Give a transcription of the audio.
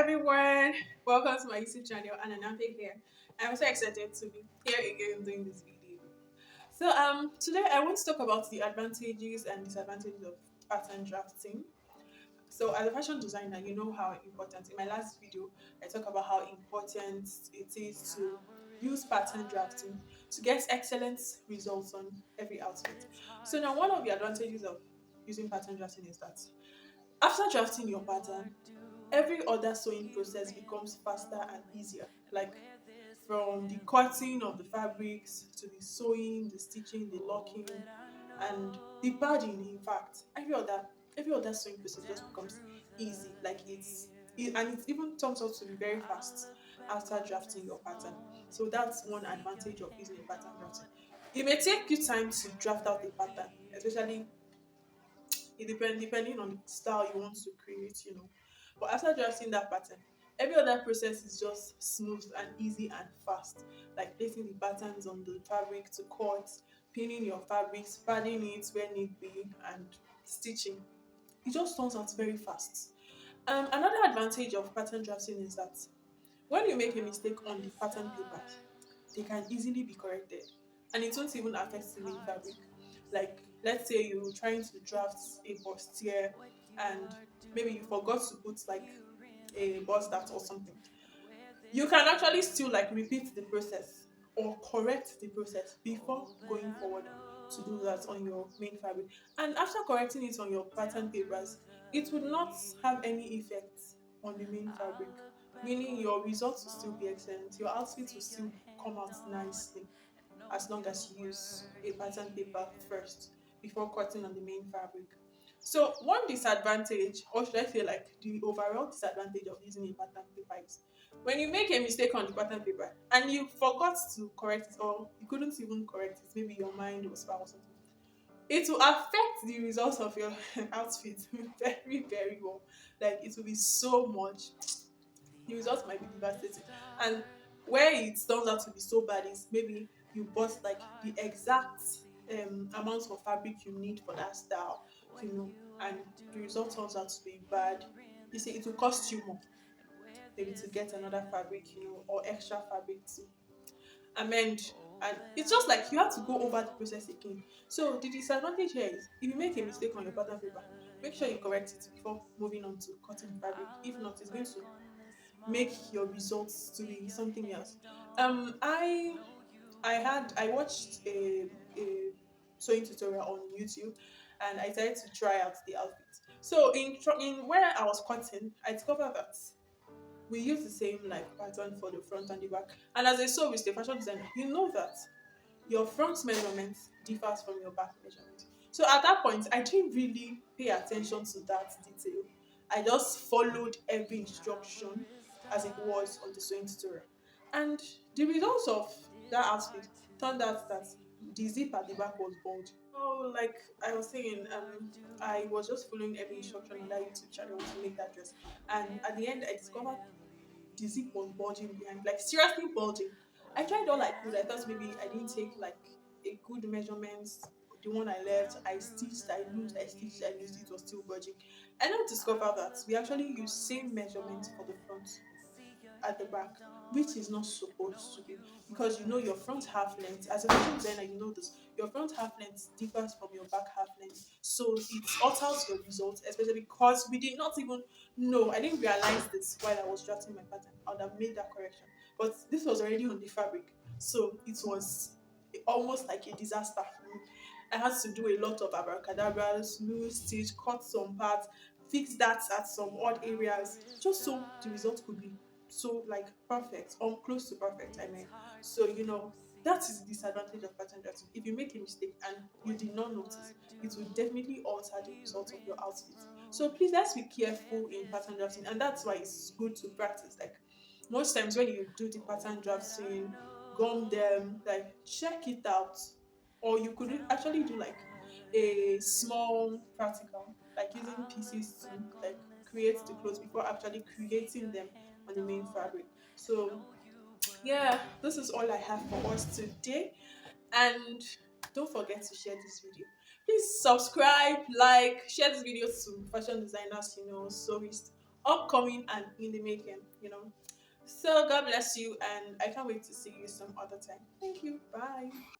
everyone, welcome to my YouTube channel and Anampe here. I'm so excited to be here again doing this video. So today I want to talk about the advantages and disadvantages of pattern drafting. So as a fashion designer, you know how important in my last video I talk about how important it is to use pattern drafting to get excellent results on every outfit. So now one of the advantages of using pattern drafting is that after drafting your pattern, every other sewing process becomes faster and easier. Like from the cutting of the fabrics to the sewing, the stitching, the locking, and the padding. In fact, every other sewing process just becomes easy. And it even turns out to be very fast after drafting your pattern. So that's one advantage of using a pattern drafting. It may take you time to draft out a pattern, especially depending on the style you want to create, you know. But after drafting that pattern, every other process is just smooth and easy and fast. Like placing the patterns on the fabric to cut, pinning your fabrics, padding it where need be, and stitching. It just turns out very fast. Another advantage of pattern drafting is that when you make a mistake on the pattern papers, they can easily be corrected and it won't even affect the main fabric. Like, let's say you're trying to draft a bustier and maybe you forgot to put like a bust dart or something. You can actually still like repeat the process or correct the process before going forward to do that on your main fabric. And after correcting it on your pattern papers, it would not have any effect on the main fabric, meaning your results will still be excellent. Your outfit will still come out nicely as long as you use a pattern paper first before cutting on the main fabric. So one disadvantage, or should I say like the overall disadvantage of using a pattern paper is when you make a mistake on the pattern paper and you forgot to correct it or you couldn't even correct it, maybe your mind was foul or something, it will affect the results of your outfit very, very well. Like it will be so much, the results might be devastating. And where it turns out to be so bad is maybe you bought like the exact amount of fabric you need for that style, you know, and the result turns out to be bad. You see, it will cost you more, maybe to get another fabric, you know, or extra fabric to amend. And it's just like you have to go over the process again. So the disadvantage here is if you make a mistake on your pattern paper, make sure you correct it before moving on to cutting the fabric. If not, it's going to make your results to be something else. Um, I I watched a sewing tutorial on YouTube, and I decided to try out the outfit. So in where I was cutting, I discovered that we use the same like pattern for the front and the back. And as I saw with the fashion designer, you know that your front measurement differs from your back measurement. So at that point, I didn't really pay attention to that detail. I just followed every instruction as it was on the sewing tutorial. And the results of that outfit turned out that the zip at the back was bulging. So, like I was saying, I was just following every instruction on that YouTube channel to make that dress. And at the end, I discovered the zip was bulging behind, like seriously bulging. I tried all I could. I thought maybe I didn't take like a good measurements. The one I left, I stitched, I loosed, I stitched, I loosed, it was still bulging. I now discovered that we actually use same measurement for the front at the back, which is not supposed to be, because you know your front half length as a fashion designer, you know this, your front half length differs from your back half length, so it alters your results, especially because we did not even know. I didn't realize this while I was drafting my pattern. I would have made that correction, but this was already on the fabric, so it was almost like a disaster for me. I had to do a lot of abracadabras, loose stitch, cut some parts, fix that at some odd areas, just so the result could be so like perfect or close to perfect. I mean, so you know that is the disadvantage of pattern drafting. If you make a mistake and you did not notice, it will definitely alter the result of your outfit. So please let's be careful in pattern drafting, and that's why it's good to practice. Like most times when you do the pattern drafting, gum them, like check it out, or you could actually do like a small practical, like using pieces to like create the clothes before actually creating them on the main fabric. So yeah, this is all I have for us today. And don't forget to share this video. Please subscribe, like, share this video to fashion designers, you know, sewists, upcoming and in the making, you know. So God bless you, and I can't wait to see you some other time. Thank you. Bye.